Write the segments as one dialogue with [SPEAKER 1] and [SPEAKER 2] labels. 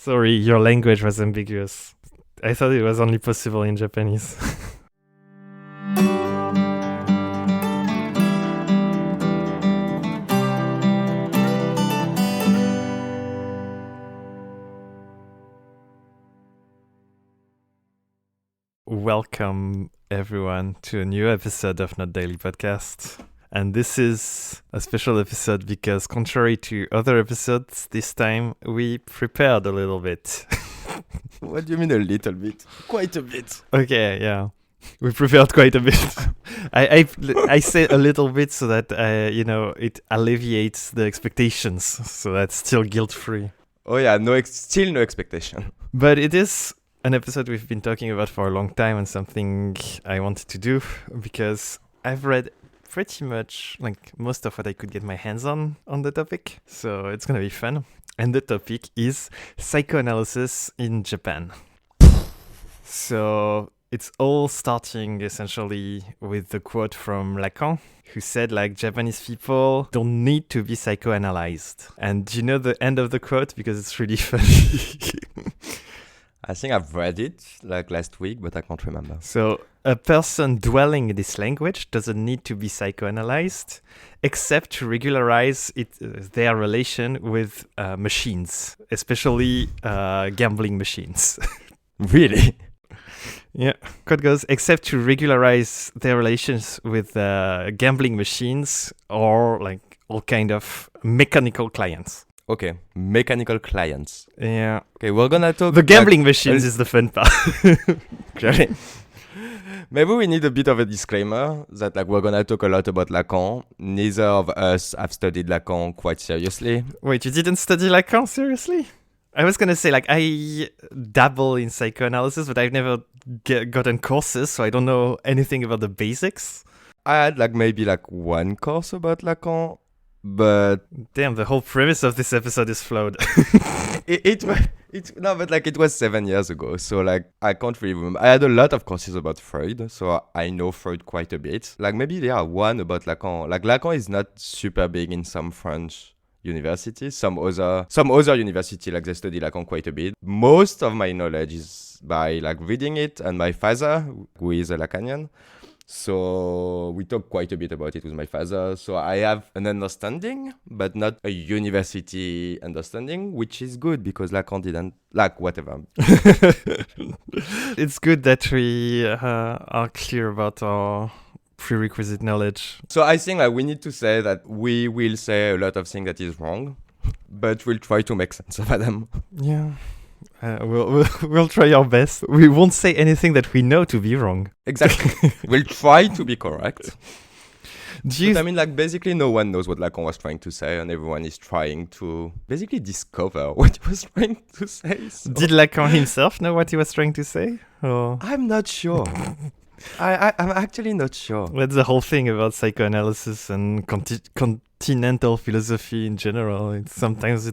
[SPEAKER 1] Sorry, your language was ambiguous. I thought it was only possible in Japanese. Welcome, everyone, to a new episode of Not Daily Podcast. And this is a special episode because, contrary to other episodes, this time we prepared a little bit.
[SPEAKER 2] What do you mean a little bit? Quite a bit.
[SPEAKER 1] Okay, yeah. We prepared quite a bit. I say a little bit so that, it alleviates the expectations. So that's still guilt-free.
[SPEAKER 2] Oh yeah, still no expectation.
[SPEAKER 1] But it is an episode we've been talking about for a long time and something I wanted to do because I've read pretty much like most of what I could get my hands on the topic. So it's going to be fun. And the topic is psychoanalysis in Japan. So it's all starting essentially with the quote from Lacan, who said like Japanese people don't need to be psychoanalyzed. And do you know the end of the quote? Because it's really funny.
[SPEAKER 2] I think I've read it like last week, but I can't remember.
[SPEAKER 1] So a person dwelling in this language doesn't need to be psychoanalyzed, except to regularize their relation with machines, especially gambling machines.
[SPEAKER 2] Really?
[SPEAKER 1] Yeah, quote goes, except to regularize their relations with gambling machines or like all kind of mechanical clients.
[SPEAKER 2] Okay, mechanical clients.
[SPEAKER 1] Yeah.
[SPEAKER 2] Okay, we're gonna talk...
[SPEAKER 1] The gambling machines is the fun part.
[SPEAKER 2] Clearly. Maybe we need a bit of a disclaimer that like we're gonna talk a lot about Lacan. Neither of us have studied Lacan quite seriously.
[SPEAKER 1] Wait, you didn't study Lacan seriously? I was gonna say like I dabble in psychoanalysis, but I've never gotten courses, so I don't know anything about the basics.
[SPEAKER 2] I had like maybe like one course about Lacan, but
[SPEAKER 1] damn, the whole premise of this episode is flawed.
[SPEAKER 2] it was 7 years ago, so like I can't really remember. I had a lot of courses about Freud, so I know Freud quite a bit. Like maybe there are one about Lacan. Like Lacan is not super big in some French universities. Some other university like they study Lacan quite a bit. Most of my knowledge is by like reading it, and my father, who is a Lacanian. So we talk quite a bit about it with my father. So I have an understanding, but not a university understanding, which is good because Lacan didn't, like, whatever.
[SPEAKER 1] It's good that we are clear about our prerequisite knowledge.
[SPEAKER 2] So I think like we need to say that we will say a lot of things that is wrong, but we'll try to make sense of them.
[SPEAKER 1] Yeah. We'll try our best. We won't say anything that we know to be wrong.
[SPEAKER 2] Exactly. We'll try to be correct.
[SPEAKER 1] But
[SPEAKER 2] I mean, like, basically no one knows what Lacan was trying to say, and everyone is trying to basically discover what he was trying to say. So.
[SPEAKER 1] Did Lacan himself know what he was trying to say? Or?
[SPEAKER 2] I'm not sure. I'm actually not sure.
[SPEAKER 1] That's the whole thing about psychoanalysis and continental philosophy in general. It's sometimes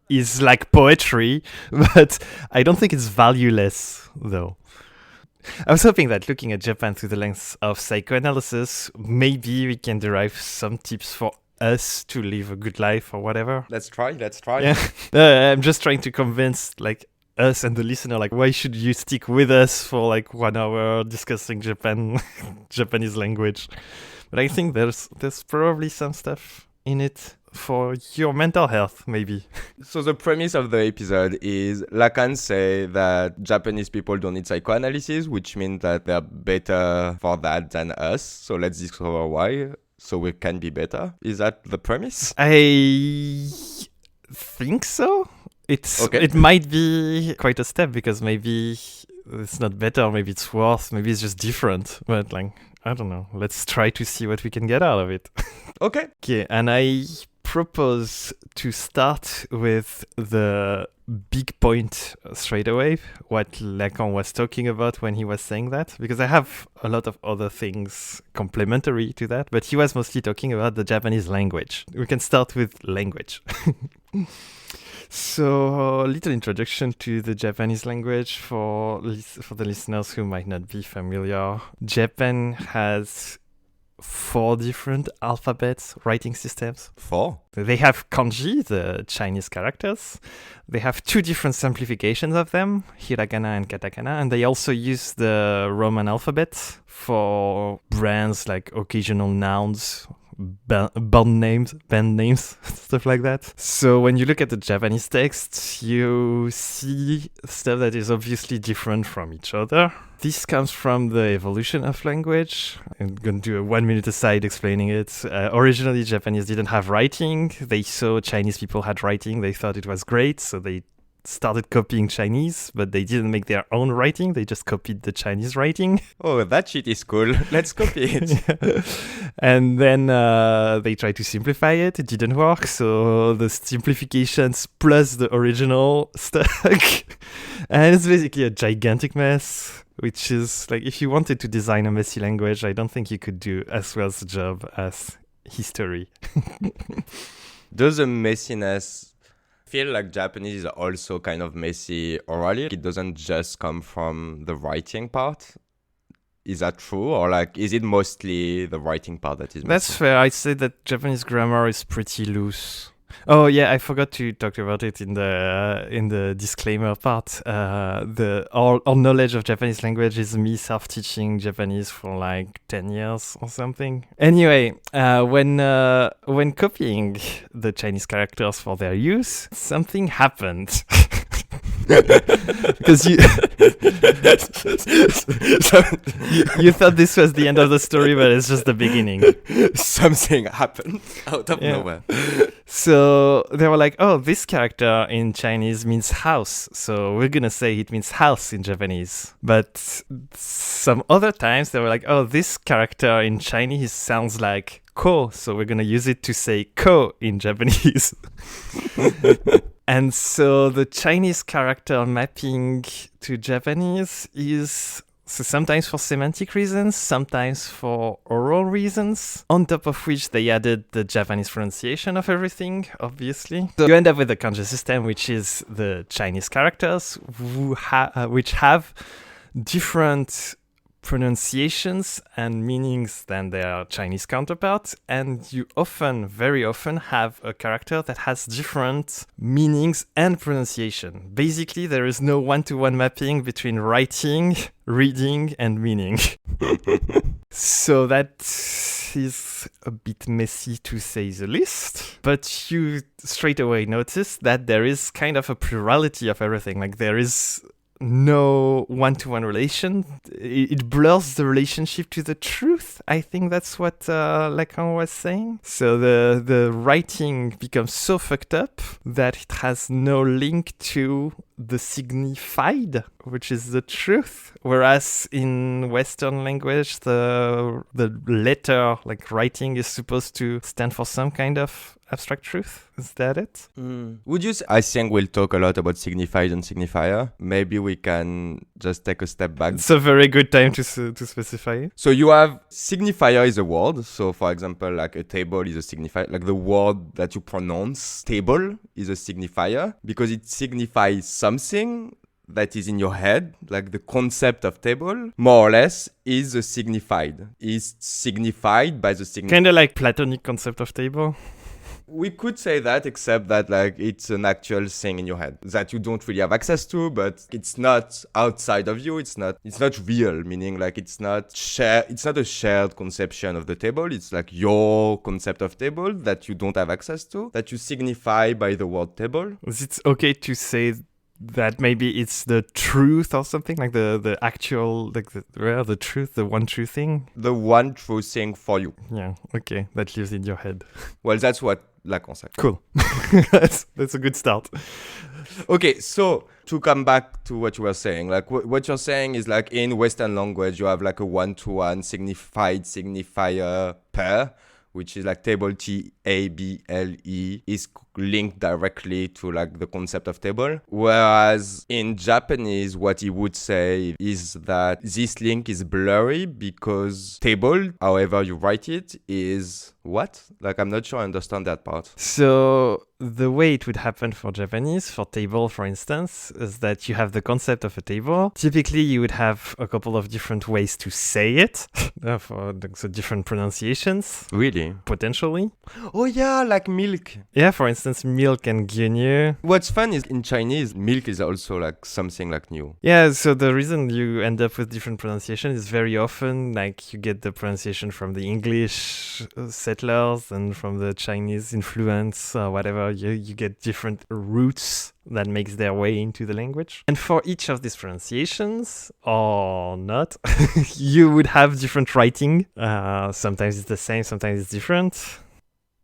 [SPEAKER 1] is like poetry, but I don't think it's valueless, though. I was hoping that looking at Japan through the lens of psychoanalysis, maybe we can derive some tips for us to live a good life or whatever.
[SPEAKER 2] Let's try.
[SPEAKER 1] Yeah. I'm just trying to convince like us and the listener, like, why should you stick with us for like 1 hour discussing Japanese language? But I think there's probably some stuff in it for your mental health, maybe.
[SPEAKER 2] So the premise of the episode is Lacan say that Japanese people don't need psychoanalysis, which means that they're better for that than us. So let's discover why, so we can be better. Is that the premise?
[SPEAKER 1] I think so. It might be quite a step because maybe it's not better, maybe it's worse, maybe it's just different. But like, I don't know. Let's try to see what we can get out of it.
[SPEAKER 2] Okay,
[SPEAKER 1] and I propose to start with the big point straight away, what Lacan was talking about when he was saying that, because I have a lot of other things complementary to that, but he was mostly talking about the Japanese language. We can start with language. So, a little introduction to the Japanese language for the listeners who might not be familiar. Japan has 4 different alphabets writing systems.
[SPEAKER 2] 4?
[SPEAKER 1] They have kanji, the Chinese characters. They have 2 different simplifications of them, hiragana and katakana, and they also use the Roman alphabet for brands like occasional nouns, band names, stuff like that. So when you look at the Japanese text, you see stuff that is obviously different from each other. This comes from the evolution of language. I'm going to do a 1 minute aside explaining it. Originally, Japanese didn't have writing. They saw Chinese people had writing. They thought it was great, so they started copying Chinese, but they didn't make their own writing. They just copied the Chinese writing.
[SPEAKER 2] Oh, that shit is cool. Let's copy it.
[SPEAKER 1] And then they tried to simplify it. It didn't work. So the simplifications plus the original stuck. And it's basically a gigantic mess, which is like, if you wanted to design a messy language, I don't think you could do as well a job as history.
[SPEAKER 2] Does the messiness feel like Japanese is also kind of messy orally? It doesn't just come from the writing part. Is that true? Or like, is it mostly the writing part that is messy?
[SPEAKER 1] That's fair. I'd say that Japanese grammar is pretty loose. Oh yeah, I forgot to talk about it in the disclaimer part. Our knowledge of Japanese language is me self-teaching Japanese for like 10 years or something. Anyway, when copying the Chinese characters for their use, something happened. Because you thought this was the end of the story, but it's just the beginning.
[SPEAKER 2] Something happened out of nowhere.
[SPEAKER 1] So they were like, oh, this character in Chinese means house, so we're gonna say it means house in Japanese. But some other times they were like, oh, this character in Chinese sounds like ko, so we're gonna use it to say ko in Japanese. And so the Chinese character mapping to Japanese is so sometimes for semantic reasons, sometimes for oral reasons, on top of which they added the Japanese pronunciation of everything, obviously. So you end up with the kanji system, which is the Chinese characters which have different pronunciations and meanings than their Chinese counterparts, and you very often have a character that has different meanings and pronunciation. Basically, there is no one-to-one mapping between writing, reading, and meaning. So that is a bit messy to say the least, but you straight away notice that there is kind of a plurality of everything. Like there is no one-to-one relation. It blurs the relationship to the truth. I think that's what Lacan was saying. So the writing becomes so fucked up that it has no link to the signified, which is the truth. Whereas in Western language, the letter, like writing, is supposed to stand for some kind of abstract truth. Is that it?
[SPEAKER 2] Would you say, I think we'll talk a lot about signified and signifier. Maybe we can just take a step back.
[SPEAKER 1] It's a very good time to specify it.
[SPEAKER 2] So you have signifier is a word. So for example, like a table is a signifier. Like the word that you pronounce, table, is a signifier because it signifies something that is in your head, like the concept of table, more or less, is a signified. Is signified by the signifier.
[SPEAKER 1] Kind of like Platonic concept of table.
[SPEAKER 2] We could say that, except that like it's an actual thing in your head that you don't really have access to, but it's not outside of you. It's not real, meaning like it's not a shared conception of the table. It's like your concept of table that you don't have access to, that you signify by the word table.
[SPEAKER 1] Is it okay to say that maybe it's the truth or something, like the actual, like the truth, the one true thing?
[SPEAKER 2] The one true thing for you.
[SPEAKER 1] Yeah, okay, that lives in your head.
[SPEAKER 2] Well, that's what Lacan said.
[SPEAKER 1] Cool. That's a good start.
[SPEAKER 2] Okay, so to come back to what you were saying, like what you're saying is like in Western language, you have like a one-to-one signified signifier pair, which is like table, table, is linked directly to like the concept of table. Whereas in Japanese, what he would say is that this link is blurry because table, however you write it, is What? Like, I'm not sure I understand that part.
[SPEAKER 1] So the way it would happen for Japanese, for table, for instance, is that you have the concept of a table. Typically, you would have a couple of different ways to say it, so different pronunciations,
[SPEAKER 2] Really?
[SPEAKER 1] potentially.
[SPEAKER 2] Oh yeah, like milk.
[SPEAKER 1] Yeah, for instance, milk and gyunyu.
[SPEAKER 2] What's fun is in Chinese, milk is also like something like new.
[SPEAKER 1] Yeah, so the reason you end up with different pronunciation is very often like you get the pronunciation from the English settlers and from the Chinese influence or whatever. You get different roots that makes their way into the language. And for each of these pronunciations, or not, you would have different writing. Sometimes it's the same, sometimes it's different.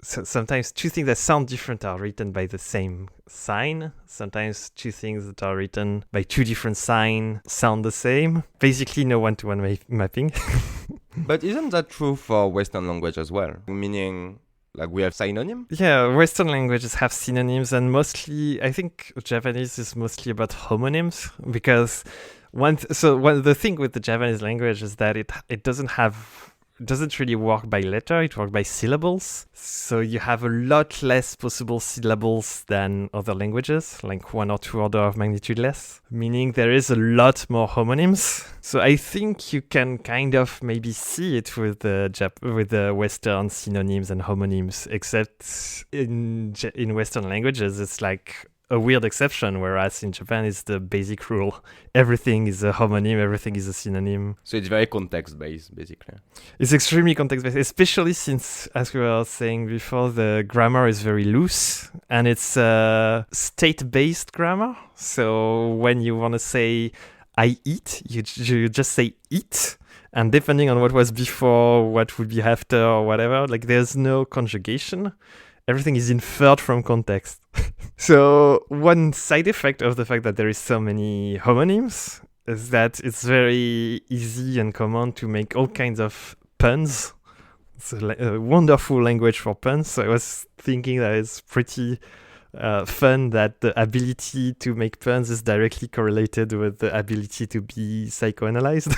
[SPEAKER 1] So sometimes two things that sound different are written by the same sign. Sometimes two things that are written by two different signs sound the same. Basically, no one-to-one mapping.
[SPEAKER 2] But isn't that true for Western language as well? Meaning, like, we have synonym?
[SPEAKER 1] Yeah, Western languages have synonyms, and mostly, I think Japanese is mostly about homonyms, because the thing with the Japanese language is that it doesn't really work by letter, it works by syllables. So you have a lot less possible syllables than other languages, like 1 or 2 order of magnitude less, meaning there is a lot more homonyms. So I think you can kind of maybe see it with the Western synonyms and homonyms, except in Western languages, it's like a weird exception, whereas in Japan it's the basic rule. Everything is a homonym, everything is a synonym.
[SPEAKER 2] So it's very context-based, basically.
[SPEAKER 1] It's extremely context-based, especially since, as we were saying before, the grammar is very loose, and it's a state-based grammar. So when you want to say, I eat, you just say eat. And depending on what was before, what would be after, or whatever, like there's no conjugation. Everything is inferred from context. So one side effect of the fact that there is so many homonyms is that it's very easy and common to make all kinds of puns. It's a wonderful language for puns. So I was thinking that it's pretty fun that the ability to make puns is directly correlated with the ability to be psychoanalyzed.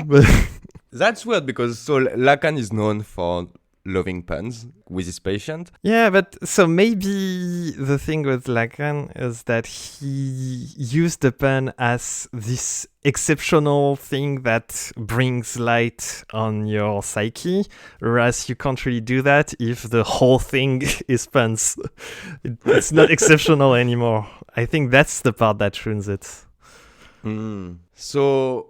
[SPEAKER 1] But
[SPEAKER 2] That's weird because Lacan is known for loving puns with his patient.
[SPEAKER 1] yeah, but so maybe the thing with Lacan is that he used the pun as this exceptional thing that brings light on your psyche, whereas you can't really do that if the whole thing is puns. It's not exceptional anymore. I think that's the part that ruins it.
[SPEAKER 2] So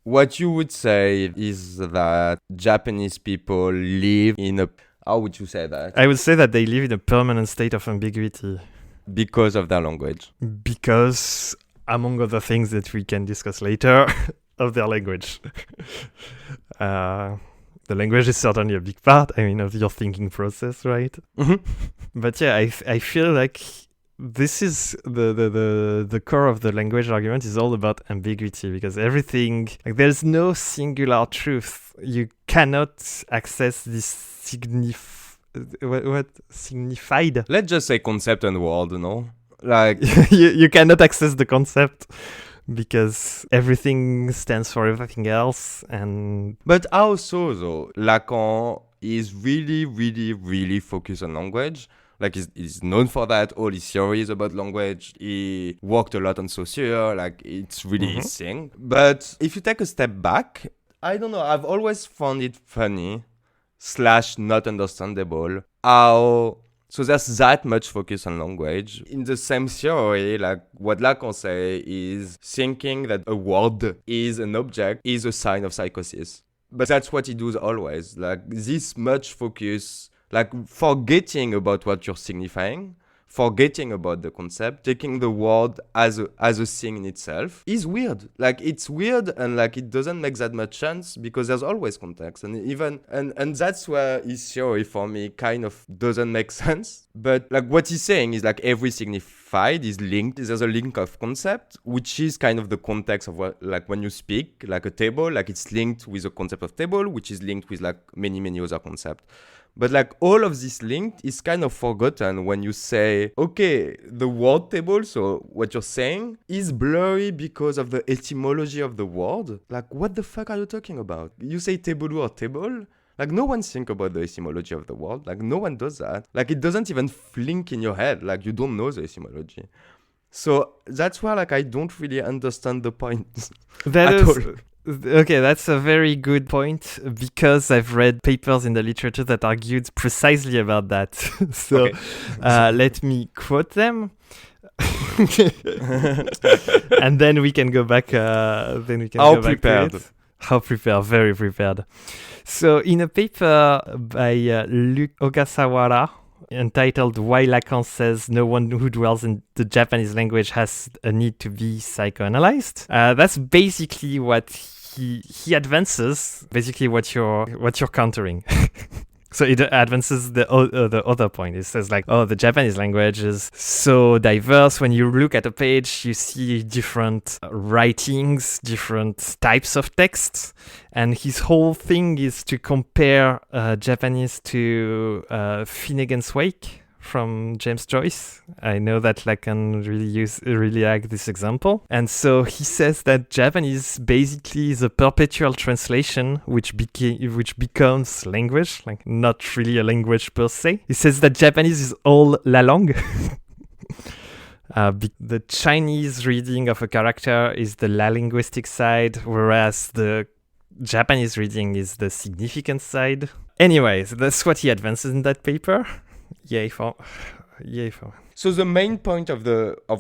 [SPEAKER 2] what you would say is that Japanese people live in a... How would you say that?
[SPEAKER 1] I would say that they live in a permanent state of ambiguity.
[SPEAKER 2] Because of their language.
[SPEAKER 1] Because, among other things that we can discuss later, of their language. The language is certainly a big part, of your thinking process, right?
[SPEAKER 2] Mm-hmm.
[SPEAKER 1] But yeah, I feel like this is the core of the language argument is all about ambiguity, because everything, like, there's no singular truth. You cannot access this signified.
[SPEAKER 2] Let's just say concept and word, no? Like
[SPEAKER 1] you cannot access the concept because everything stands for everything else.
[SPEAKER 2] But how so, though? Lacan is really, really, really focused on language. Like, he's known for that. All his theories about language. He worked a lot on Saussure. Like, it's really his thing. But if you take a step back, I don't know. I've always found it funny / not understandable how... So there's that much focus on language. In the same theory, like what Lacan say is thinking that a word is an object is a sign of psychosis. But that's what he does always. Like, this much focus... Like, forgetting about what you're signifying, forgetting about the concept, taking the word as a thing in itself is weird. Like, it's weird, and like it doesn't make that much sense because there's always context. And that's where his theory for me kind of doesn't make sense. But like what he's saying is like every signified is linked. There's a link of concept, which is kind of the context of what, like when you speak, like a table, like it's linked with a concept of table, which is linked with like many, many other concepts. But like all of this linked is kind of forgotten when you say, okay, the word table, so what you're saying is blurry because of the etymology of the word. Like, what the fuck are you talking about? You say table or table? Like, no one think about the etymology of the word. Like, no one does that. Like, it doesn't even flink in your head. Like, you don't know the etymology. So that's why, like, I don't really understand the point
[SPEAKER 1] That
[SPEAKER 2] at
[SPEAKER 1] is
[SPEAKER 2] all.
[SPEAKER 1] okay. That's a very good point because I've read papers in the literature that argued precisely about that. So
[SPEAKER 2] Okay.
[SPEAKER 1] let me quote them, and then we can go back. Then we can
[SPEAKER 2] How
[SPEAKER 1] go back
[SPEAKER 2] prepared?
[SPEAKER 1] to it. How prepared? Very prepared. So in a paper by Luke Ogasawara entitled "Why Lacan Says No One Who Dwells in the Japanese Language Has a Need to Be Psychoanalyzed," that's basically what he advances. Basically, what you're countering. So it advances the other point. It says like, oh, the Japanese language is so diverse. When you look at a page, you see different writings, different types of texts. And his whole thing is to compare Japanese to Finnegan's Wake from James Joyce. I know that Lacan really like this example. And so he says that Japanese basically is a perpetual translation which becomes language, like not really a language per se. He says that Japanese is all la langue. The Chinese reading of a character is the la linguistic side, whereas the Japanese reading is the significant side. Anyways, that's what he advances in that paper. Yay for.
[SPEAKER 2] So the main point of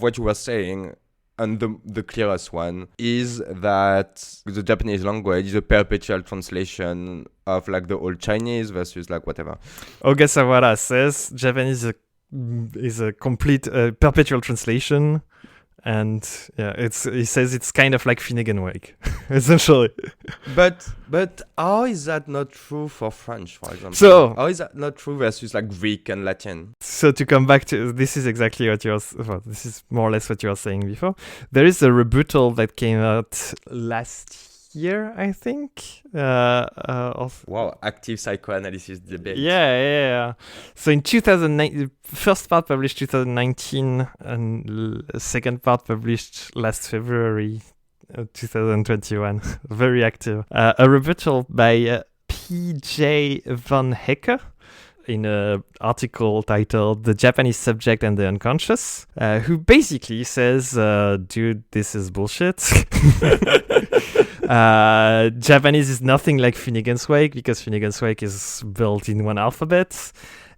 [SPEAKER 2] what you were saying, and the clearest one, is that the Japanese language is a perpetual translation of like the old Chinese versus like whatever.
[SPEAKER 1] Ogasawara says Japanese is a complete perpetual translation. And yeah, he says it's kind of like Finnegan Wake, essentially.
[SPEAKER 2] But how is that not true for French, for example?
[SPEAKER 1] So
[SPEAKER 2] how is that not true versus like Greek and Latin?
[SPEAKER 1] So to come back to this is exactly what this is more or less what you were saying before. There is a rebuttal that came out last year, I think.
[SPEAKER 2] Wow, active psychoanalysis debate.
[SPEAKER 1] Yeah. So in 2009, the first part published 2019, and second part published last February 2021. Very active. A rebuttal by P.J. van Hecke in an article titled "The Japanese Subject and the Unconscious," who basically says, dude, this is bullshit. Japanese is nothing like Finnegan's Wake because Finnegan's Wake is built in one alphabet.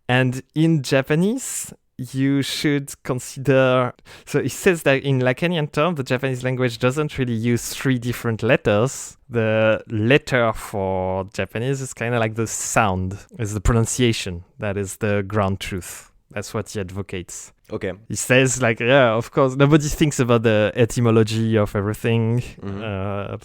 [SPEAKER 1] And in Japanese, you should consider... So he says that in Lacanian term, the Japanese language doesn't really use three different letters. The letter for Japanese is kind of like the sound, is the pronunciation. That is the ground truth. That's what he advocates.
[SPEAKER 2] Okay.
[SPEAKER 1] He says like, yeah, of course, nobody thinks about the etymology of everything.
[SPEAKER 2] Mm-hmm.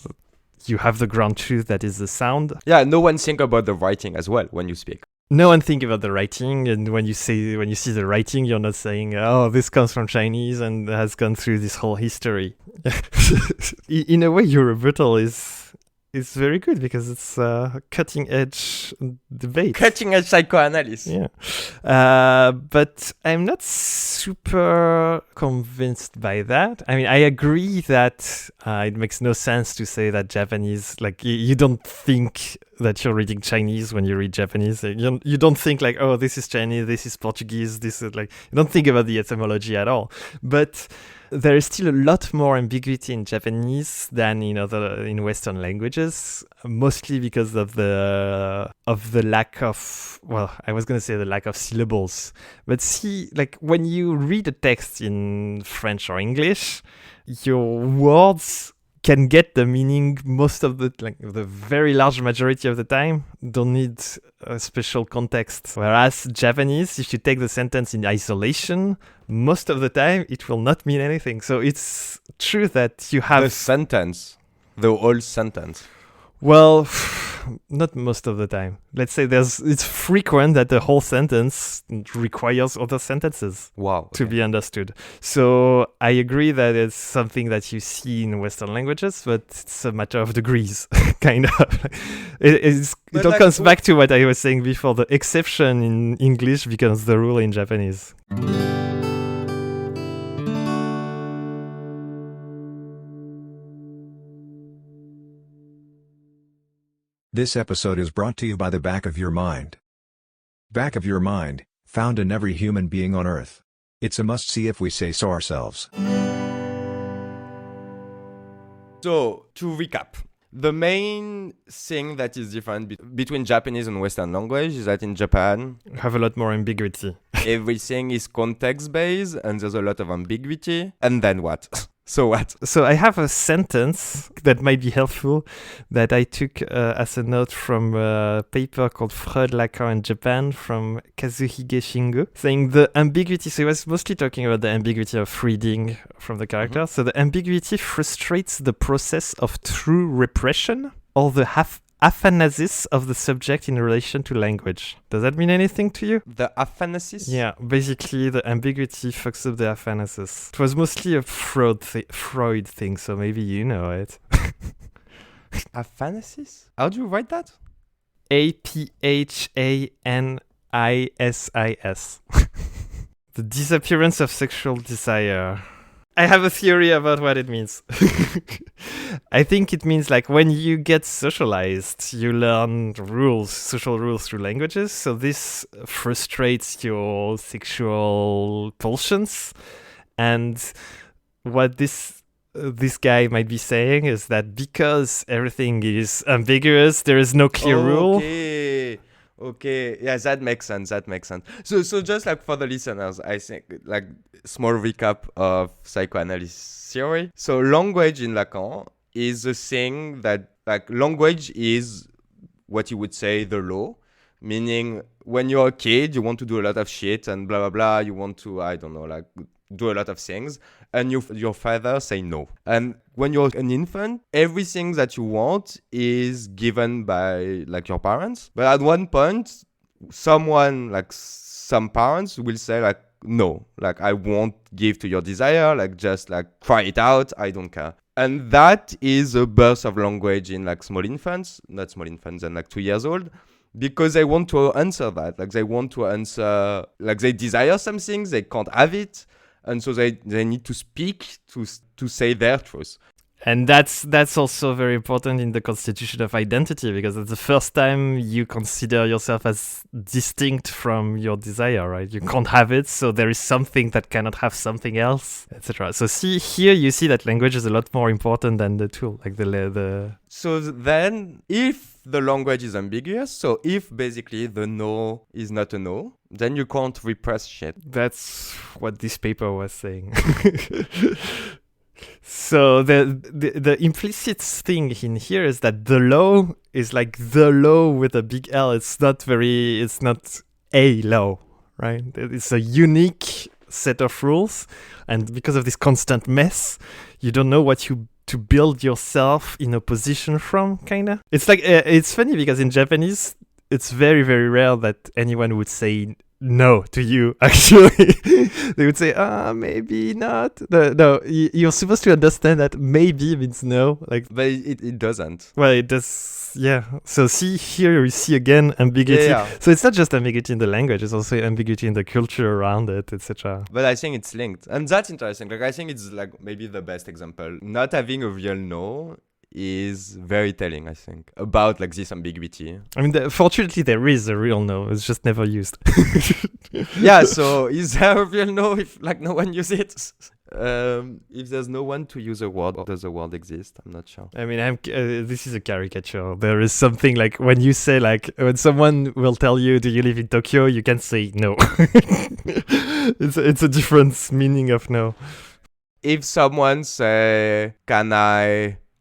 [SPEAKER 1] You have the ground truth that is the sound.
[SPEAKER 2] Yeah, no one think about the writing as well when you speak.
[SPEAKER 1] No one think about the writing, and when you see the writing, you're not saying, "Oh, this comes from Chinese and has gone through this whole history." In a way, your rebuttal is very good because it's a cutting edge debate.
[SPEAKER 2] Cutting edge psychoanalysis.
[SPEAKER 1] Yeah, but I'm not super convinced by that. I mean, I agree that it makes no sense to say that Japanese, like you don't think that you're reading Chinese when you read Japanese. You don't think like, oh, this is Chinese, this is Portuguese, this is like, you don't think about the etymology at all. But there is still a lot more ambiguity in Japanese than in Western languages, mostly because of the lack of, well, I was going to say the lack of syllables. But see, like when you read a text in French or English, your words can get the meaning most of the very large majority of the time, don't need a special context. Whereas Japanese, if you take the sentence in isolation, most of the time it will not mean anything. So it's true that you have
[SPEAKER 2] the whole sentence.
[SPEAKER 1] Well, not most of the time. Let's say it's frequent that the whole sentence requires other sentences to be understood. So I agree that it's something that you see in Western languages, but it's a matter of degrees, kind of. It all comes back to what I was saying before. The exception in English becomes the rule in Japanese.
[SPEAKER 3] This episode is brought to you by the Back of Your Mind. Back of Your Mind, found in every human being on Earth. It's a must-see if we say so ourselves.
[SPEAKER 2] So, to recap, the main thing that is different between Japanese and Western language is that in Japan,
[SPEAKER 1] You have a lot more ambiguity.
[SPEAKER 2] everything is context-based and there's a lot of ambiguity. And then what? So what?
[SPEAKER 1] So I have a sentence that might be helpful that I took as a note from a paper called Freud, Lacan in Japan from Kazuhige Shingo, saying the ambiguity. So he was mostly talking about the ambiguity of reading from the character.
[SPEAKER 2] Mhm.
[SPEAKER 1] So the ambiguity frustrates the process of true repression or the aphanasis of the subject in relation to language. Does that mean anything to you?
[SPEAKER 2] The aphanasis?
[SPEAKER 1] Yeah, basically the ambiguity fucks up the aphanasis. It was mostly a Freud thing, so maybe you know it.
[SPEAKER 2] Aphanasis? How do you write that?
[SPEAKER 1] Aphanis. The disappearance of sexual desire. I have a theory about what it means. I think it means like when you get socialized, you learn rules, social rules through languages. So this frustrates your sexual pulsions. And what this guy might be saying is that because everything is ambiguous, there is no clear rule.
[SPEAKER 2] Okay, yeah, that makes sense. So just like for the listeners, I think like small recap of psychoanalysis theory. So language in Lacan is a thing that like language is what you would say the law, meaning when you're a kid, you want to do a lot of shit and blah blah blah. You want to, I don't know, like do a lot of things, and your father say no. And when you're an infant, everything that you want is given by like your parents. But at one point, someone like some parents will say like, no, like I won't give to your desire, like just like cry it out, I don't care. And that is a birth of language in like not small infants and like 2 years old. Because they want to answer that. Like they want to answer, like they desire something, they can't have it. And so they need to speak to say their truth.
[SPEAKER 1] And that's also very important in the constitution of identity, because it's the first time you consider yourself as distinct from your desire, right? You can't have it, so there is something that cannot have something else, etc. So here you see that language is a lot more important than the tool, like the.
[SPEAKER 2] So then, if the language is ambiguous, so if basically the no is not a no, then you can't repress shit.
[SPEAKER 1] That's what this paper was saying. So the implicit thing in here is that the law is like the law with a big L. It's not a law, right? It's a unique set of rules, and because of this constant mess, you don't know what to build yourself in a position from, kinda. It's like it's funny because in Japanese, it's very, very rare that anyone would say no to you. Actually, they would say, maybe not. No, you're supposed to understand that maybe means no. Like,
[SPEAKER 2] but it doesn't.
[SPEAKER 1] Well, it does. Yeah. So here you see again ambiguity.
[SPEAKER 2] Yeah.
[SPEAKER 1] So it's not just ambiguity in the language; it's also ambiguity in the culture around it, etc.
[SPEAKER 2] But I think it's linked, and that's interesting. Like I think it's like maybe the best example. Not having a real no is very telling, I think, about like this ambiguity.
[SPEAKER 1] I mean, fortunately, there is a real no. It's just never used.
[SPEAKER 2] Yeah. So is there a real no if like no one uses it? If there's no one to use a word, or does a word exist? I'm not sure.
[SPEAKER 1] I mean, this is a caricature. There is something like when you say like when someone will tell you, "Do you live in Tokyo?" You can say no. It's a different meaning of no.
[SPEAKER 2] If someone say,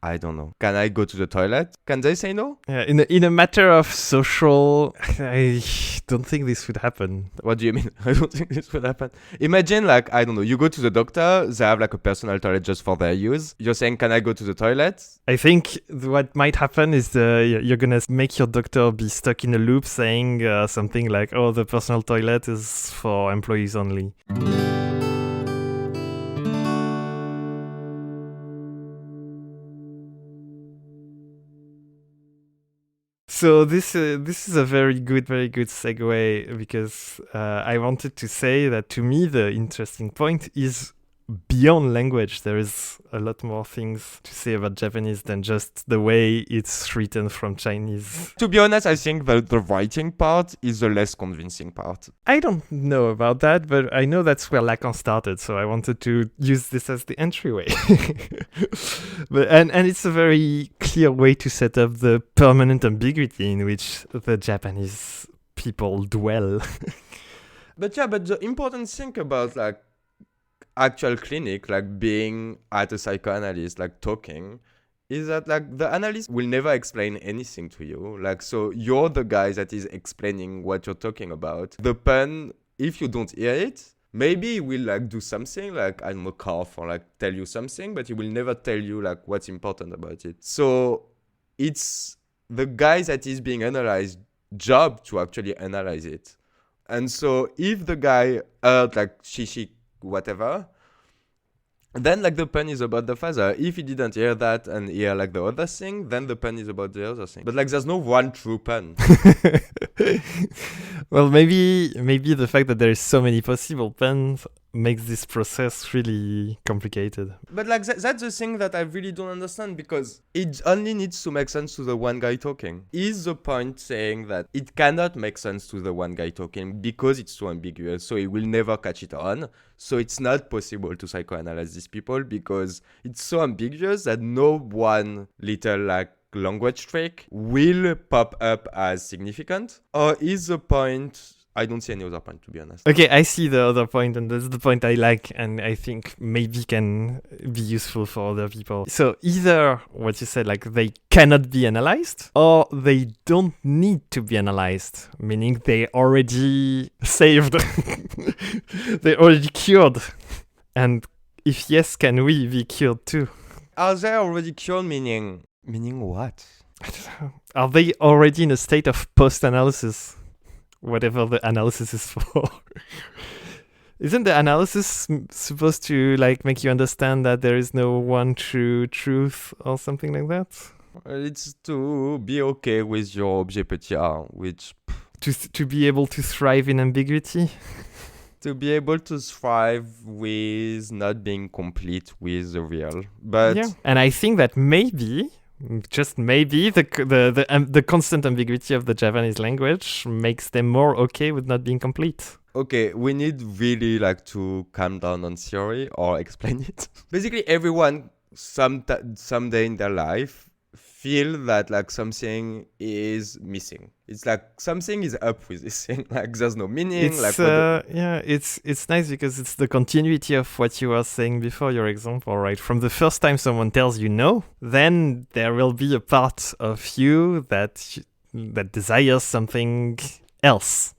[SPEAKER 2] I don't know. Can I go to the toilet? Can they say no?
[SPEAKER 1] Yeah, in a matter of social, I don't think this would happen.
[SPEAKER 2] What do you mean? I don't think this would happen. Imagine like, I don't know, you go to the doctor, they have like a personal toilet just for their use. You're saying, can I go to the toilet?
[SPEAKER 1] I think what might happen is you're gonna make your doctor be stuck in a loop saying something like, oh, the personal toilet is for employees only. So this is a very good segue, because I wanted to say that to me the interesting point is beyond language. There is a lot more things to say about Japanese than just the way it's written from Chinese.
[SPEAKER 2] To be honest, I think that the writing part is the less convincing part.
[SPEAKER 1] I don't know about that, but I know that's where Lacan started, so I wanted to use this as the entryway. And it's a very clear way to set up the permanent ambiguity in which the Japanese people dwell.
[SPEAKER 2] But the important thing about like actual clinic, like being at a psychoanalyst, like talking, is that like the analyst will never explain anything to you. Like, so you're the guy that is explaining what you're talking about. The pen, if you don't hear it, maybe he will like do something, like I don't know, cough or like tell you something, but he will never tell you like what's important about it. So it's the guy that is being analyzed job to actually analyze it. And so if the guy heard like shishi whatever, then like the pen is about the father. If he didn't hear that and hear like the other thing, then the pen is about the other thing. But like there's no one true pen.
[SPEAKER 1] Well, maybe the fact that there is so many possible pens makes this process really complicated.
[SPEAKER 2] But like that's the thing that I really don't understand, because it only needs to make sense to the one guy talking. Is the point saying that it cannot make sense to the one guy talking because it's so ambiguous, so he will never catch it on? So it's not possible to psychoanalyze these people because it's so ambiguous that no one little like language trick will pop up as significant? Or is the point... I don't see any other point, to be honest.
[SPEAKER 1] Okay, I see the other point, and that's the point I like, and I think maybe can be useful for other people. So either what you said, like they cannot be analyzed, or they don't need to be analyzed, meaning they already saved, they already cured. And if yes, can we be cured too?
[SPEAKER 2] Are they already cured, meaning what?
[SPEAKER 1] I don't know. Are they already in a state of post-analysis? Whatever the analysis is for. Isn't the analysis supposed to like make you understand that there is no one true truth or something like that?
[SPEAKER 2] It's to be okay with your objet petit a, which...
[SPEAKER 1] To be able to thrive in ambiguity?
[SPEAKER 2] To be able to thrive with not being complete with the real. But
[SPEAKER 1] yeah. And I think that maybe... just maybe the constant ambiguity of the Japanese language makes them more okay with not being complete.
[SPEAKER 2] Okay, we need really like to calm down on theory or explain it. Basically, everyone someday in their life feel that like something is missing. It's like something is up with this thing. Like there's no meaning.
[SPEAKER 1] It's it's nice because it's the continuity of what you were saying before, your example, right? From the first time someone tells you no, then there will be a part of you that desires something else.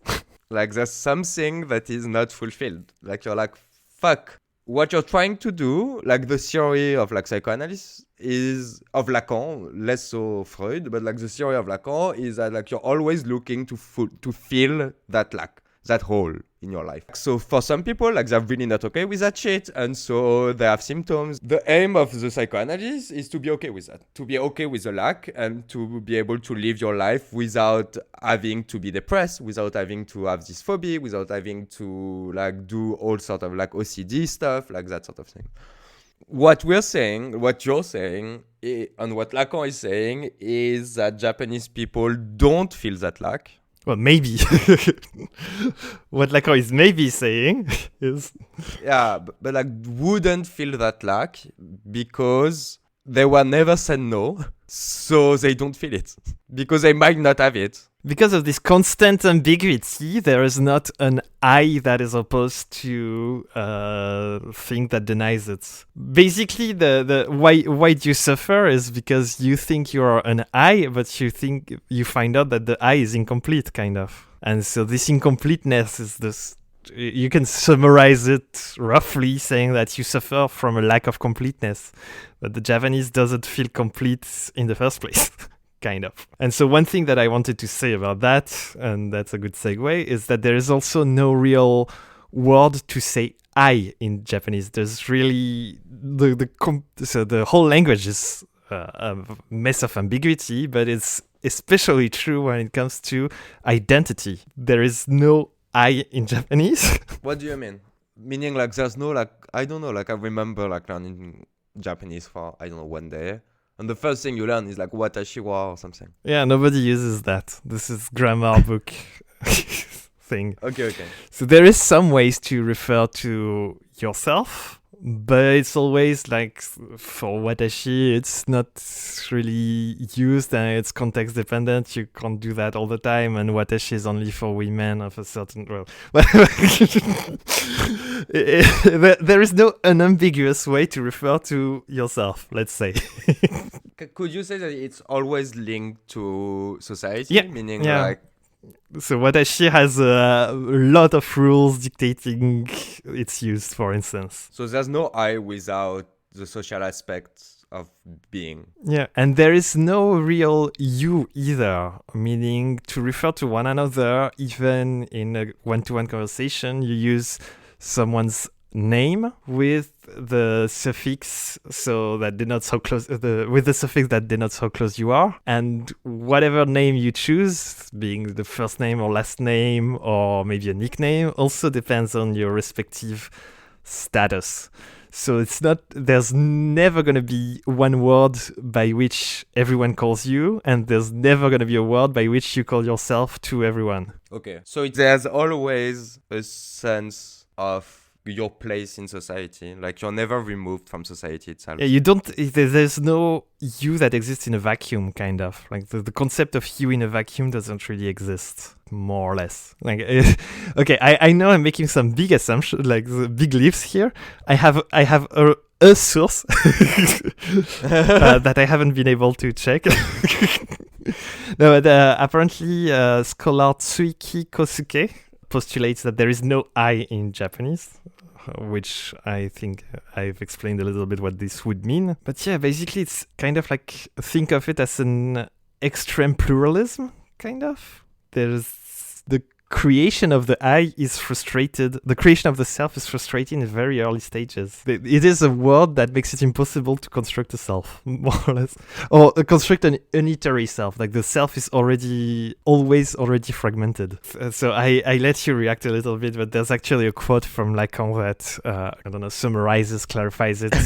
[SPEAKER 2] Like there's something that is not fulfilled. Like you're like, fuck. What you're trying to do, like the theory of like psychoanalysis is of Lacan, less so Freud, but like the theory of Lacan is that like you're always looking to fill that lack, that hole in your life. So for some people, like they're really not okay with that shit, and so they have symptoms. The aim of the psychoanalysis is to be okay with that, to be okay with the lack, and to be able to live your life without having to be depressed, without having to have this phobia, without having to like do all sort of like OCD stuff, like that sort of thing. What we're saying, what you're saying, and what Lacan is saying is that Japanese people don't feel that lack.
[SPEAKER 1] Well, maybe. What Lacan is maybe saying is...
[SPEAKER 2] Yeah, but like wouldn't feel that lack because they were never said no, so they don't feel it. Because they might not have it.
[SPEAKER 1] Because of this constant ambiguity, there is not an I that is opposed to thing that denies it. Basically, the why do you suffer is because you think you are an I, but you find out that the I is incomplete, kind of. And so this incompleteness is this. You can summarize it roughly saying that you suffer from a lack of completeness, but the Japanese doesn't feel complete in the first place. Kind of. And so one thing that I wanted to say about that, and that's a good segue, is that there is also no real word to say I in Japanese. There's really so the whole language is a mess of ambiguity, but it's especially true when it comes to identity. There is no I in Japanese.
[SPEAKER 2] What do you mean? Meaning like there's no like I don't know, like I remember like learning Japanese for I don't know 1 day. And the first thing you learn is like watashi wa or something.
[SPEAKER 1] Yeah, nobody uses that. This is grammar book thing.
[SPEAKER 2] Okay.
[SPEAKER 1] So there is some ways to refer to yourself, but it's always like for watashi, it's not really used and it's context dependent. You can't do that all the time, and watashi is only for women of a certain there is no unambiguous way to refer to yourself, let's say.
[SPEAKER 2] Could you say that it's always linked to society?
[SPEAKER 1] Yeah,
[SPEAKER 2] Meaning
[SPEAKER 1] yeah.
[SPEAKER 2] like
[SPEAKER 1] So watashi has a lot of rules dictating its use, for instance.
[SPEAKER 2] so there's no I without the social aspects of being.
[SPEAKER 1] Yeah, and there is no real you either, meaning to refer to one another, even in a one-to-one conversation, you use someone's name with the suffix so that denotes how close with the suffix that denotes how close you are, and whatever name you choose, being the first name or last name or maybe a nickname, also depends on your respective status. So it's not, there's never going to be one word by which everyone calls you, and there's never going to be a word by which you call yourself to everyone.
[SPEAKER 2] Okay. So there's always a sense of your place in society. Like you're never removed from society itself.
[SPEAKER 1] Yeah, you don't, there's no you that exists in a vacuum, kind of. Like the concept of you in a vacuum doesn't really exist, more or less. Like, okay, I know I'm making some big assumptions, like the big leaps here. I have a source that I haven't been able to check. No, but apparently scholar Tsuiki Kosuke postulates that there is no I in Japanese, which I think I've explained a little bit what this would mean. But yeah, basically it's kind of like, think of it as an extreme pluralism, kind of. There's the creation of the I is frustrated. The creation of the self is frustrated in very early stages. It is a word that makes it impossible to construct a self, more or less. Or construct an unitary self. Like the self is already fragmented. So I let you react a little bit, but there's actually a quote from Lacan that, I don't know, summarizes, clarifies it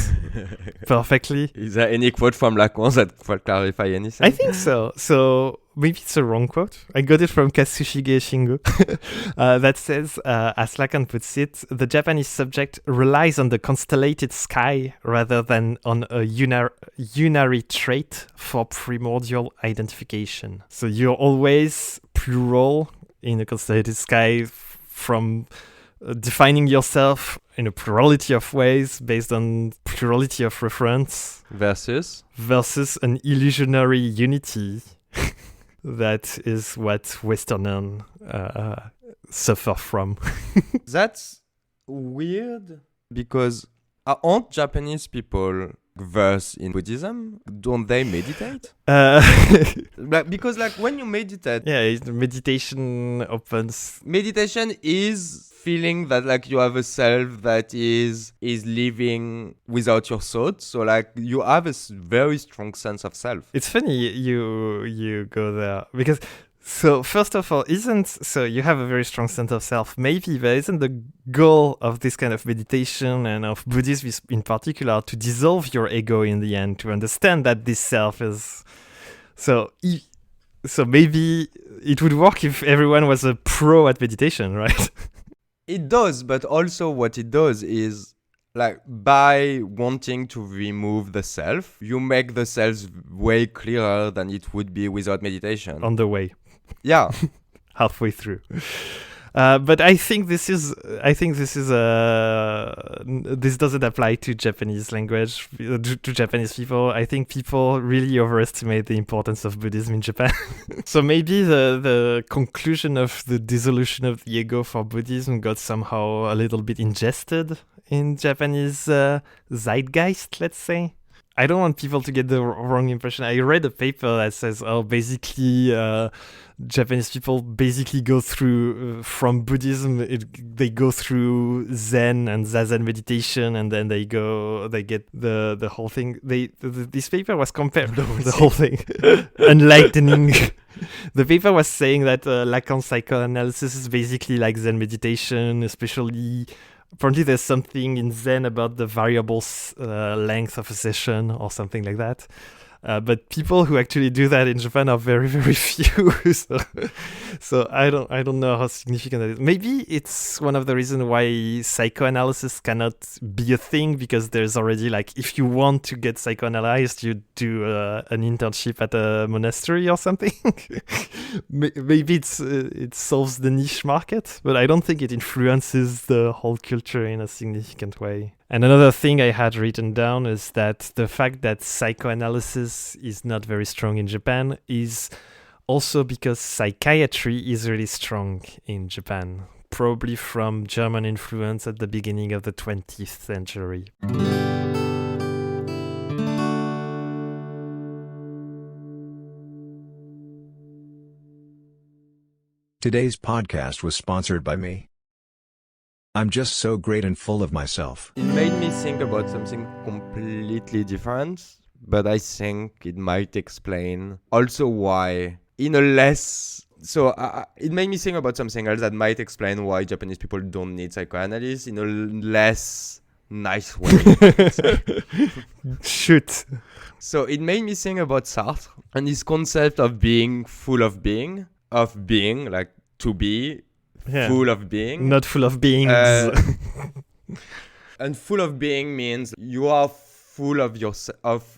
[SPEAKER 1] perfectly.
[SPEAKER 2] Is there any quote from Lacan that will clarify anything?
[SPEAKER 1] I think so. So maybe it's a wrong quote. I got it from Katsushige Shingo. That says, as Lacan puts it, the Japanese subject relies on the constellated sky rather than on a unary trait for primordial identification. So you're always plural in a constellated sky from defining yourself in a plurality of ways based on plurality of reference
[SPEAKER 2] versus
[SPEAKER 1] an illusionary unity. That is what Westerners suffer from.
[SPEAKER 2] That's weird because aren't Japanese people versed in Buddhism? Don't they meditate? Because like when you meditate,
[SPEAKER 1] yeah, meditation opens.
[SPEAKER 2] Meditation is feeling that like you have a self that is living without your thoughts. So like you have a very strong sense of self.
[SPEAKER 1] It's funny you go there because so first of all, you have a very strong sense of self, maybe, but isn't the goal of this kind of meditation and of Buddhism in particular to dissolve your ego in the end, to understand that this self is so maybe it would work if everyone was a pro at meditation, right?
[SPEAKER 2] It does, but also what it does is like by wanting to remove the self, you make the self way clearer than it would be without meditation.
[SPEAKER 1] On the way.
[SPEAKER 2] Yeah.
[SPEAKER 1] Halfway through. But I think this doesn't apply to Japanese language, to Japanese people. I think people really overestimate the importance of Buddhism in Japan. So maybe the conclusion of the dissolution of the ego for Buddhism got somehow a little bit ingested in Japanese zeitgeist, let's say. I don't want people to get the wrong impression. I read a paper that says, basically, Japanese people basically go through, from Buddhism, they go through Zen and Zazen meditation, and then they get the whole thing. This paper was compared the whole thing, enlightening. The paper was saying that Lacan psychoanalysis is basically like Zen meditation, especially apparently there's something in Zen about the variable length of a session or something like that. But people who actually do that in Japan are very, very few. So I don't know how significant that is. Maybe it's one of the reasons why psychoanalysis cannot be a thing, because there's already like, if you want to get psychoanalyzed, you do an internship at a monastery or something. Maybe it solves the niche market, but I don't think it influences the whole culture in a significant way. And another thing I had written down is that the fact that psychoanalysis is not very strong in Japan is also because psychiatry is really strong in Japan, probably from German influence at the beginning of the 20th century.
[SPEAKER 3] Today's podcast was sponsored by me. I'm just so great and full of myself.
[SPEAKER 2] It made me think about something completely different, but I think it might explain also why in a less... So it made me think about something else that might explain why Japanese people don't need psychoanalysis in a less nice way.
[SPEAKER 1] Shoot.
[SPEAKER 2] So it made me think about Sartre and this concept of being full of being, like to be, full of being.
[SPEAKER 1] Not full of beings.
[SPEAKER 2] And full of being means you are full of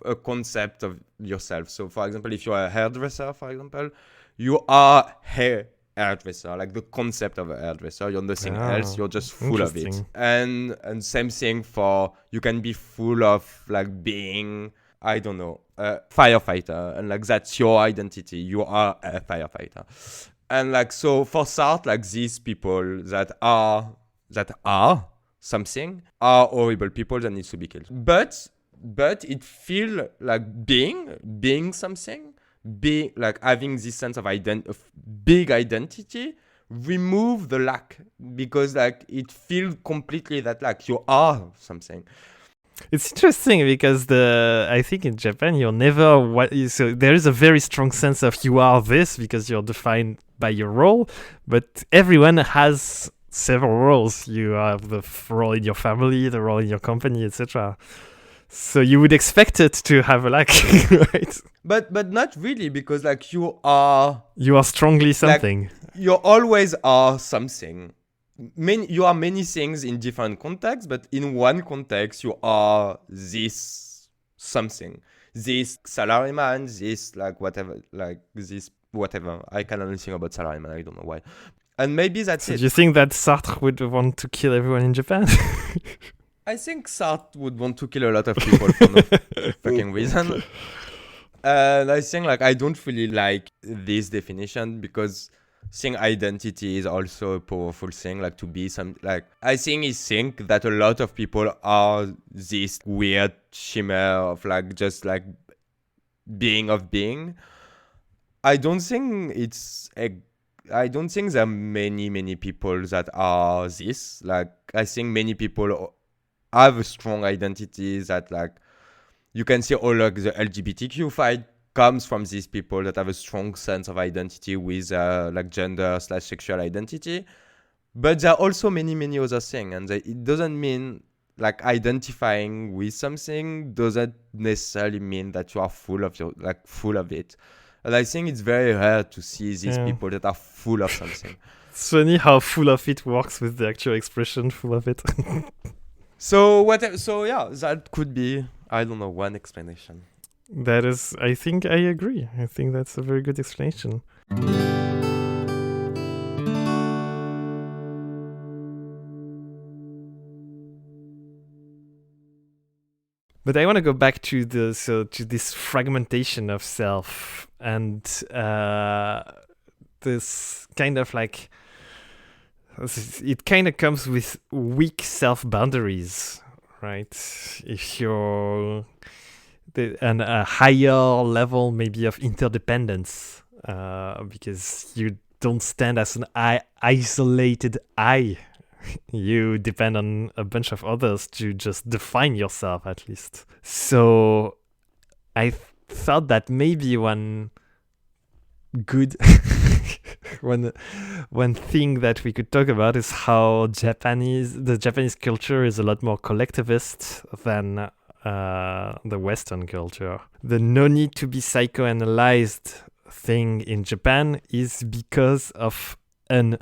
[SPEAKER 2] a concept of yourself. So for example, if you are a hairdresser, for example, you are hairdresser, like the concept of a hairdresser. You're nothing else, you're just full of it. And same thing for, you can be full of like being, I don't know, a firefighter, and like that's your identity. You are a firefighter. And like, so for Sartre, like these people that are something are horrible people that needs to be killed. But it feels like being something, like having this sense of big identity, remove the lack, because like it feels completely that like you are something.
[SPEAKER 1] It's interesting because I think in Japan you're never so there is a very strong sense of you are this because you're defined by your role, but everyone has several roles. You have the role in your family, the role in your company, etc. So you would expect it to have a lack, right?
[SPEAKER 2] But not really, because like you are
[SPEAKER 1] strongly something.
[SPEAKER 2] Like, you always are something. You are many things in different contexts, but in one context you are this something, this salaryman, this like whatever, like this whatever. I can only think about salaryman, I don't know why. And maybe that's it.
[SPEAKER 1] Do you think that Sartre would want to kill everyone in Japan?
[SPEAKER 2] I think Sartre would want to kill a lot of people for no fucking reason. And I think like I don't really like this definition, because saying identity is also a powerful thing, like to be some, like I think that a lot of people are this weird shimmer of like just like being. I don't think there are many people that are this. Like I think many people have a strong identity that like you can see all like the LGBTQ fight comes from these people that have a strong sense of identity with like gender/sexual identity. But there are also many other things, and it doesn't mean like identifying with something doesn't necessarily mean that you are full of it. And I think it's very rare to see these people that are full of something.
[SPEAKER 1] It's funny how full of it works with the actual expression full of it.
[SPEAKER 2] So yeah, that could be, I don't know, one explanation.
[SPEAKER 1] That is, I think I agree. I think that's a very good explanation. But I want to go back to this fragmentation of self and this kind of like, it kind of comes with weak self boundaries, right? If you're and a higher level maybe of interdependence, because you don't stand as an isolated I. You depend on a bunch of others to just define yourself, at least. So I thought that maybe one good one thing that we could talk about is how the Japanese culture is a lot more collectivist than the Western culture. The no need to be psychoanalyzed thing in Japan is because of an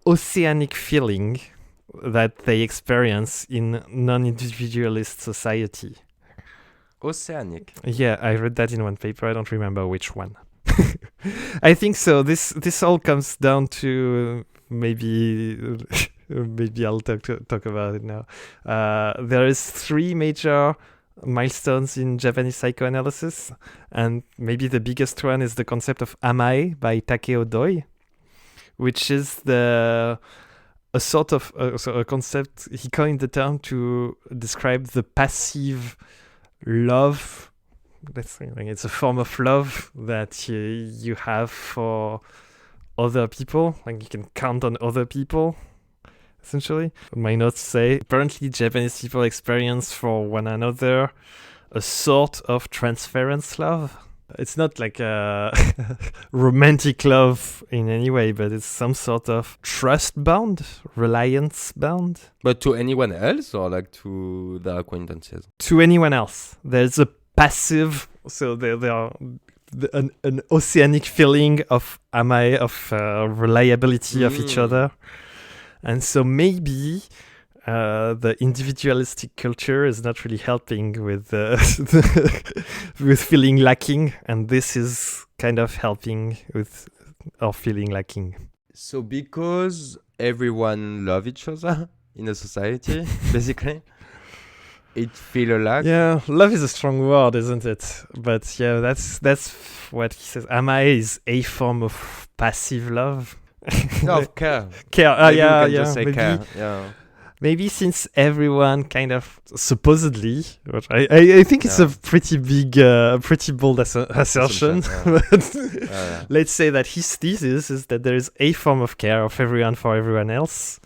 [SPEAKER 1] oceanic feeling that they experience in non-individualist society.
[SPEAKER 2] Oceanic.
[SPEAKER 1] Yeah, I read that in one paper. I don't remember which one. I think so. This all comes down to maybe I'll talk about it now. There is 3 major milestones in Japanese psychoanalysis, and maybe the biggest one is the concept of Amae by Takeo Doi, which is a sort of a concept. He coined the term to describe the passive love. It's a form of love that you have for other people. Like you can count on other people, essentially. My notes say, apparently Japanese people experience for one another a sort of transference love. It's not like a romantic love in any way, but it's some sort of trust bound, reliance bound.
[SPEAKER 2] But to anyone else or like to the acquaintances?
[SPEAKER 1] To anyone else. There's a passive, so there are an oceanic feeling of amae, of reliability of each other. And so maybe the individualistic culture is not really helping with with feeling lacking, and this is kind of helping with our feeling lacking.
[SPEAKER 2] So because everyone love each other in a society, basically, it feel a lack.
[SPEAKER 1] Yeah, love is a strong word, isn't it? But yeah, that's what he says. Amae is a form of passive love.
[SPEAKER 2] No, of care.
[SPEAKER 1] Care. Yeah.
[SPEAKER 2] Just say
[SPEAKER 1] maybe,
[SPEAKER 2] care. Yeah.
[SPEAKER 1] Maybe since everyone kind of supposedly, which I think it's a pretty big, pretty bold assertion. But let's say that his thesis is that there is a form of care of everyone for everyone else.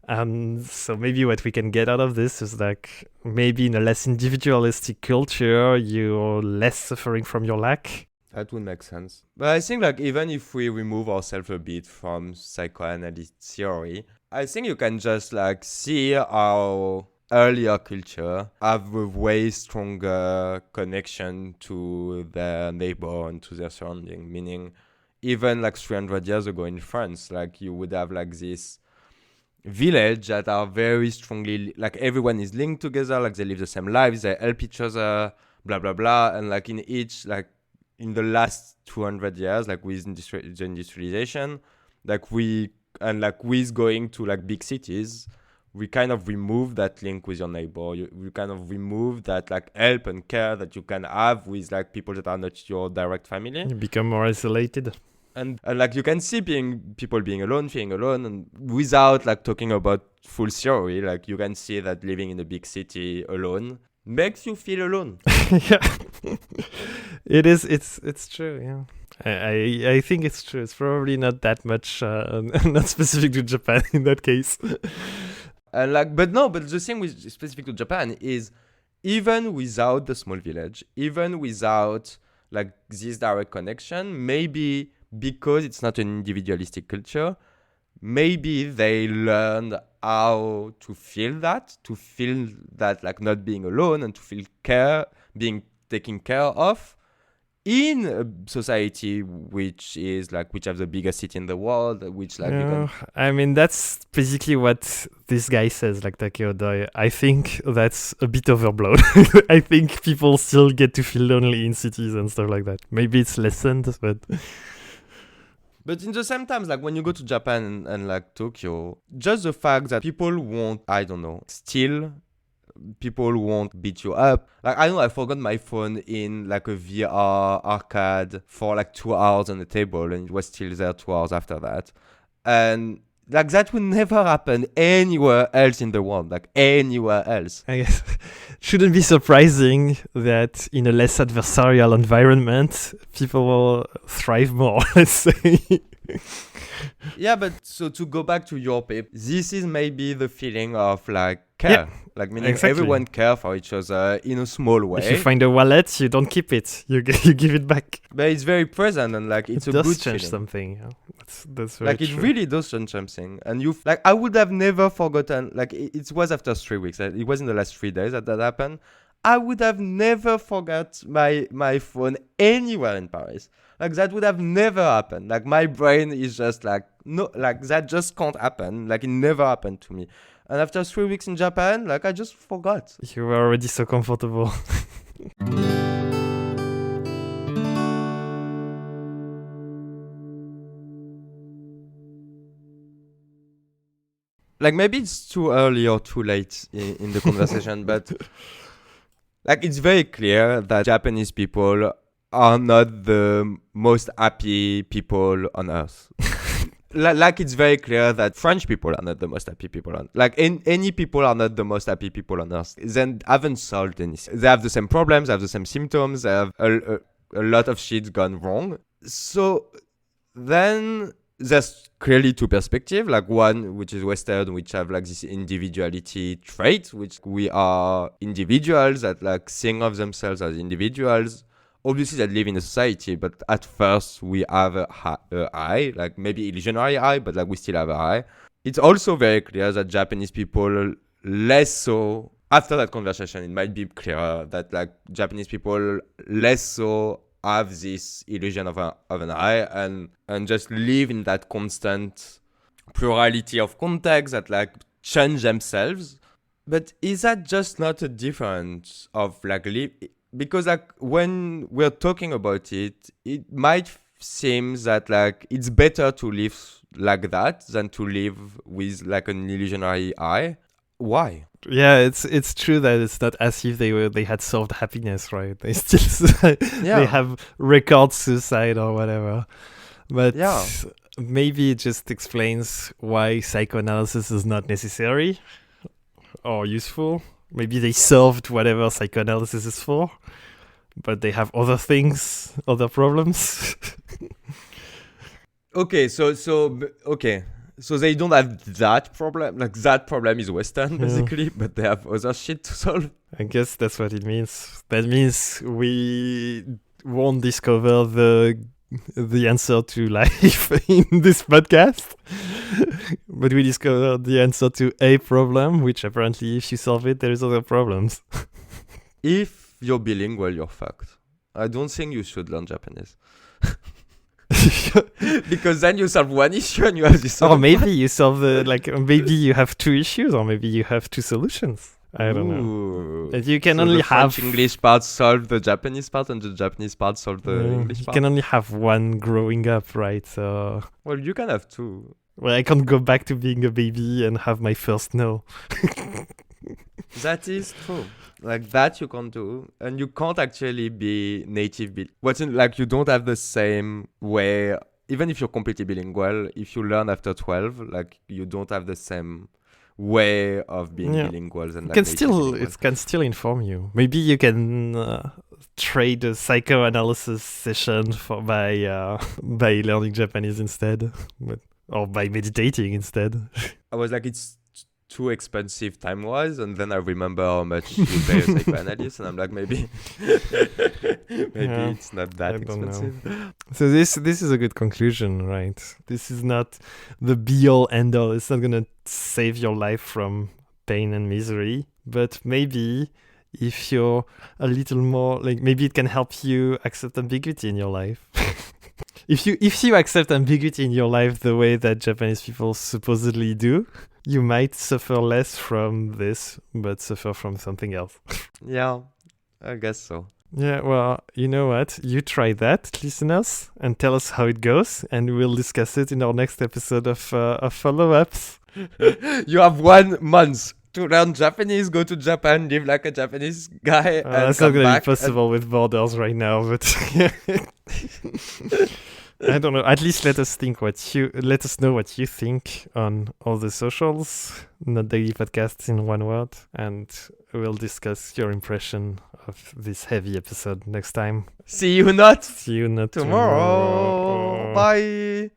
[SPEAKER 1] So maybe what we can get out of this is like maybe in a less individualistic culture, you're less suffering from your lack.
[SPEAKER 2] That would make sense. But I think like even if we remove ourselves a bit from psychoanalytic theory, I think you can just like see our earlier culture have a way stronger connection to their neighbor and to their surrounding. Meaning even like 300 years ago in France, like you would have like this village that are very strongly, like everyone is linked together, like they live the same lives, they help each other, blah, blah, blah. And like in each, like in the last 200 years, like with the industrialization, like with going to like big cities, we kind of remove that link with your neighbor. We kind of remove that like help and care that you can have with like people that are not your direct family.
[SPEAKER 1] You become more isolated.
[SPEAKER 2] And like you can see people being alone, feeling alone, and without like talking about full theory, like you can see that living in a big city alone makes you feel alone.
[SPEAKER 1] Yeah, it is. It's true. Yeah, I think it's true. It's probably not that much, not specific to Japan in that case.
[SPEAKER 2] And like, but the thing with specific to Japan is even without the small village, even without like this direct connection, maybe because it's not an individualistic culture, maybe they learned how to feel that like not being alone and to feel being taken care of in a society which has the biggest city in the world, which like
[SPEAKER 1] I mean that's basically what this guy says, like Takeo Doi. I think that's a bit overblown. I think people still get to feel lonely in cities and stuff like that. Maybe it's lessened,
[SPEAKER 2] But in the same time, like when you go to Japan and like Tokyo, just the fact that people won't, I don't know, steal, people won't beat you up. Like, I don't know, I forgot my phone in like a VR arcade for like 2 hours on the table and it was still there 2 hours after that. And like that would never happen anywhere else in the world, like anywhere else.
[SPEAKER 1] I guess it shouldn't be surprising that in a less adversarial environment, people will thrive more, let's say.
[SPEAKER 2] Yeah, but so to go back to your paper, this is maybe the feeling of like care.
[SPEAKER 1] Yeah,
[SPEAKER 2] Like meaning
[SPEAKER 1] exactly.
[SPEAKER 2] everyone care for each other in a small way.
[SPEAKER 1] If you find a wallet, you don't keep it. You give it back.
[SPEAKER 2] But it's very present and like it's
[SPEAKER 1] it
[SPEAKER 2] a
[SPEAKER 1] does
[SPEAKER 2] good
[SPEAKER 1] change
[SPEAKER 2] feeling.
[SPEAKER 1] something. Yeah. That's very
[SPEAKER 2] Like
[SPEAKER 1] true.
[SPEAKER 2] it really does change something. And you like I would have never forgotten. Like it was after 3 weeks. It was in the last 3 days that happened. I would have never forgot my phone anywhere in Paris. Like that would have never happened. Like my brain is just like no, like that just can't happen. Like it never happened to me. And after 3 weeks in Japan, like I just forgot.
[SPEAKER 1] You were already so comfortable.
[SPEAKER 2] Like maybe it's too early or too late in the conversation, but like it's very clear that Japanese people are not the most happy people on earth. Like it's very clear that French people are not the most happy people on like any people are not the most happy people on earth. They haven't solved anything. They have the same problems, they have the same symptoms, they have a lot of shit gone wrong. So then there's clearly two perspectives, like one which is Western, which have like this individuality trait, which we are individuals that like think of themselves as individuals. Obviously that live in a society, but at first we have a I, like maybe illusionary I, but like we still have a I. It's also very clear that Japanese people less so, after that conversation, it might be clearer that like Japanese people less so have this illusion of an I and just live in that constant plurality of contexts that like change themselves. But is that just not a difference of like because like when we're talking about it, it might seem that like it's better to live like that than to live with like an illusionary I. Why?
[SPEAKER 1] Yeah, it's true that it's not as if they had solved happiness, right? They still they have record suicide or whatever. But
[SPEAKER 2] yeah,
[SPEAKER 1] maybe it just explains why psychoanalysis is not necessary or useful. Maybe they solved whatever psychoanalysis is for, but they have other things, other problems.
[SPEAKER 2] Okay, so they don't have that problem. Like that problem is Western basically, but they have other shit to solve.
[SPEAKER 1] I guess that's what it means. That means we won't discover the answer to life in this podcast, but we discovered the answer to a problem, which apparently if you solve it, there's other problems.
[SPEAKER 2] If you're bilingual, you're fucked. I don't think you should learn Japanese. Because then you solve one issue and you have this
[SPEAKER 1] or maybe you solve maybe you have two issues, or maybe you have two solutions. I don't know. And you can only
[SPEAKER 2] the
[SPEAKER 1] have
[SPEAKER 2] French English part solve the Japanese part, and the Japanese part solve the English part.
[SPEAKER 1] You can only have one growing up, right? So
[SPEAKER 2] well, you can have two.
[SPEAKER 1] Well, I can't go back to being a baby and have my first no.
[SPEAKER 2] That is true. Like that you can't do, and you can't actually be native. Like you don't have the same way. Even if you're completely bilingual, if you learn after 12, like you don't have the same way of being bilingual. And
[SPEAKER 1] it can still inform you. Maybe you can trade a psychoanalysis session by learning Japanese instead, or by meditating instead.
[SPEAKER 2] I was like, it's too expensive time-wise, and then I remember how much you pay a psychoanalyst, and I'm like, maybe it's not that expensive.
[SPEAKER 1] So this is a good conclusion, right? This is not the be-all, end-all. It's not gonna save your life from pain and misery, but maybe if you're a little more like, maybe it can help you accept ambiguity in your life. If you accept ambiguity in your life the way that Japanese people supposedly do, you might suffer less from this, but suffer from something else.
[SPEAKER 2] Yeah, I guess so.
[SPEAKER 1] Yeah, well, you know what? You try that, listeners, and tell us how it goes, and we'll discuss it in our next episode of follow-ups.
[SPEAKER 2] You have 1 month to learn Japanese, go to Japan, live like a Japanese guy, and
[SPEAKER 1] that's not going to be possible with borders right now, but I don't know. At least let us know what you think on all the socials, not daily podcasts in one word, and we'll discuss your impression of this heavy episode next time.
[SPEAKER 2] See you not
[SPEAKER 1] tomorrow.
[SPEAKER 2] Bye.